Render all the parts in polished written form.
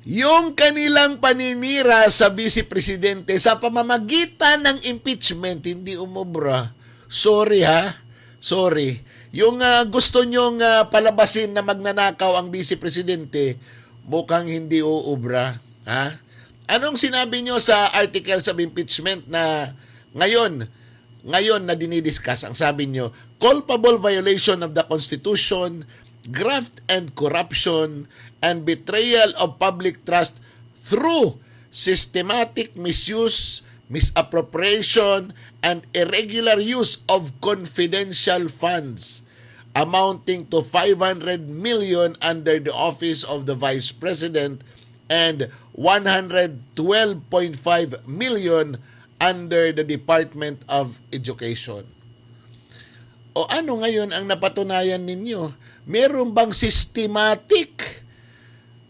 yung kanilang paninira sa Vice Presidente sa pamamagitan ng impeachment hindi umubra. Sorry ha. Sorry. Yung gusto nyong palabasin na magnanakaw ang Vice Presidente, mukhang hindi uubra. Ha? Anong sinabi nyo sa articles of impeachment na ngayon na dinidiscuss? Ang sabi nyo, culpable violation of the Constitution, graft and corruption, and betrayal of public trust through systematic misuse, misappropriation, and irregular use of confidential funds amounting to 500 million under the office of the Vice President and 112.5 million under the Department of Education. O ano ngayon ang napatunayan ninyo? Meron bang systematic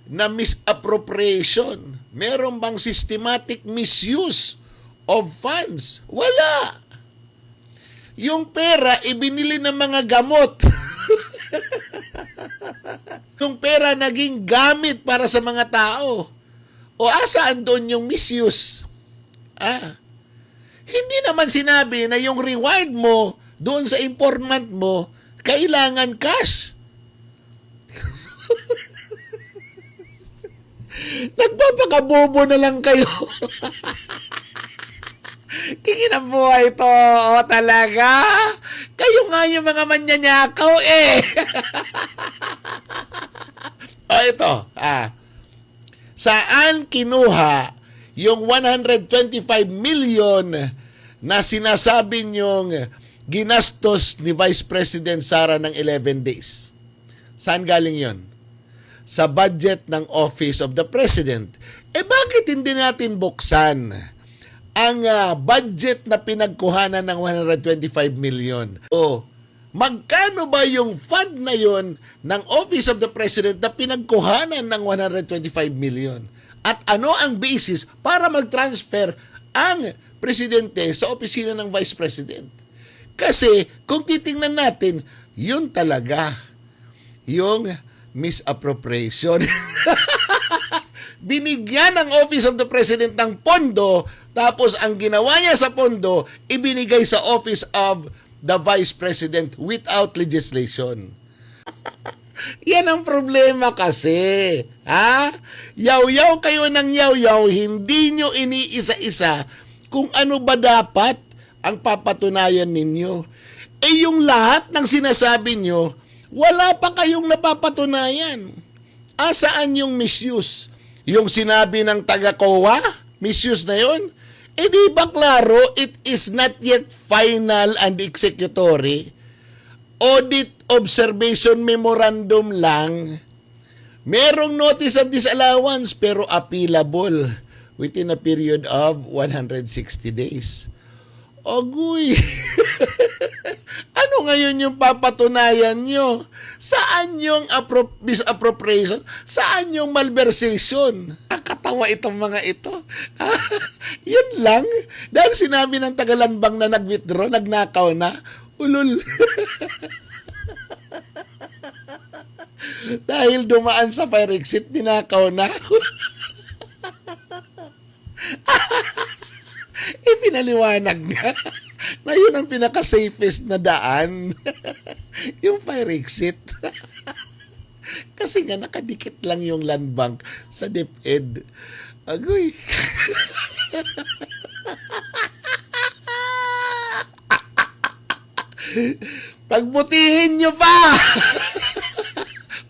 na misappropriation? Meron bang systematic misuse of funds? Wala. Yung pera, ibinili ng mga gamot. Yung pera naging gamit para sa mga tao. O asaan doon yung misuse? Hindi naman sinabi na yung reward mo doon sa informant mo, kailangan cash. Nagpapakabobo na lang kayo. Tingin ang buhay ito. O talaga? Kayo nga yung mga manyanyakaw eh. O ito. Saan kinuha yung 125 million na sinasabi niyong ginastos ni Vice President Sara ng 11 days? Saan galing yon? Sa budget ng Office of the President. Bakit hindi natin buksan ang budget na pinagkuhanan ng 125 million? Magkano ba yung fund na yon ng Office of the President na pinagkuhanan ng 125 million? At ano ang basis para mag-transfer ang Presidente sa opisina ng Vice President? Kasi kung titingnan natin, yun talaga yung misappropriation. Binigyan ng Office of the President ng pondo, tapos ang ginawa niya sa pondo, ibinigay sa Office of the Vice President without legislation. Yan ang problema kasi. Yaw-yaw kayo ng yaw-yaw, hindi nyo iniisa-isa kung ano ba dapat ang papatunayan ninyo. Yung lahat ng sinasabi nyo, wala pa kayong napapatunayan. Saan yung misuse? Yung sinabi ng taga-COA, misuse na yun? Di ba klaro, it is not yet final and executory. Audit observation memorandum lang. Merong notice of disallowance pero appealable within a period of 160 days. Agoy! Ano ngayon yung papatunayan nyo? Saan yung misappropriation? Saan yung malversation? Katawa itong mga ito. Yun lang. Dahil sinabi ng Tagalanbang na nag-withdraw, nagnakaw na, ulul. Dahil dumaan sa fire exit, ninakaw na. Pinaliwanag nga na yun ang pinaka-safest na daan. Yung fire exit. Kasi nga nakadikit lang yung land bank sa DepEd. Agoy. Pagbutihin nyo pa!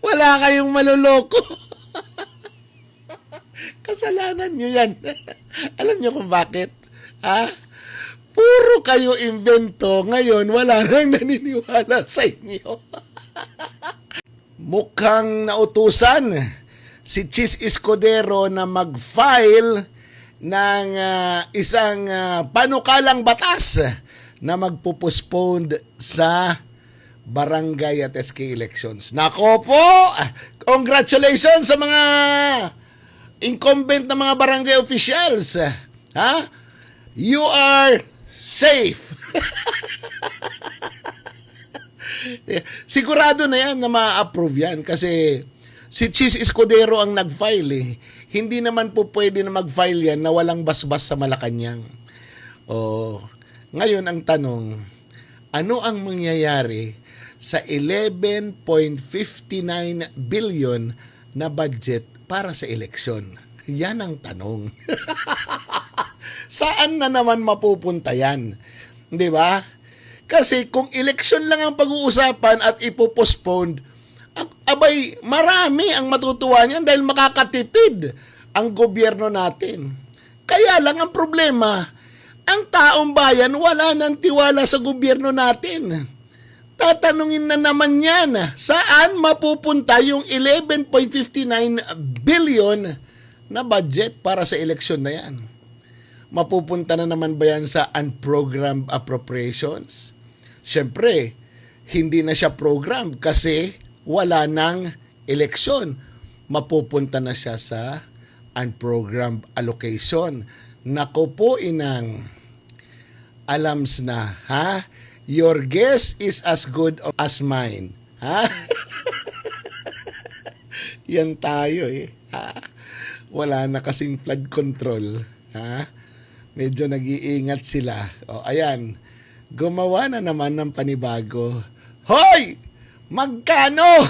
Wala kayong maluloko. Kasalanan nyo yan. Alam nyo kung bakit? Puro kayo invento. Ngayon, wala nang naniniwala sa inyo. Mukhang nautusan si Chis Escudero na mag-file ng isang panukalang batas na magpupostpone sa barangay at SK elections. Nako po! Congratulations sa mga incumbent na mga barangay officials. You are safe. Sigurado na yan na ma-approve yan kasi Si Chis Escudero ang nag-file eh. Hindi naman po pwede na mag-file yan na walang basbas sa Malacanang. Oh, ngayon ang tanong, ano ang mangyayari sa 11.59 billion na budget para sa eleksyon? Yan ang tanong. Saan na naman mapupunta yan? 'Di ba? Kasi kung eleksyon lang ang pag-uusapan at ipopostpone, abay, marami ang matutuwa niyan dahil makakatipid ang gobyerno natin. Kaya lang ang problema, ang taong bayan wala nang tiwala sa gobyerno natin. Tatanungin na naman yan, saan mapupunta yung 11.59 billion na budget para sa eleksyon na yan? Mapupunta na naman ba yan sa unprogrammed appropriations? Siyempre, hindi na siya program kasi wala nang eleksyon. Mapupunta na siya sa unprogrammed allocation. Naku po inang, alams na, ha? Your guess is as good as mine. Ha? Yan tayo eh. Ha? Wala na kasing flood control. Ha? Medyo nag-iingat sila. O ayan, gumawa na naman ng panibago. Hoy! Magkano?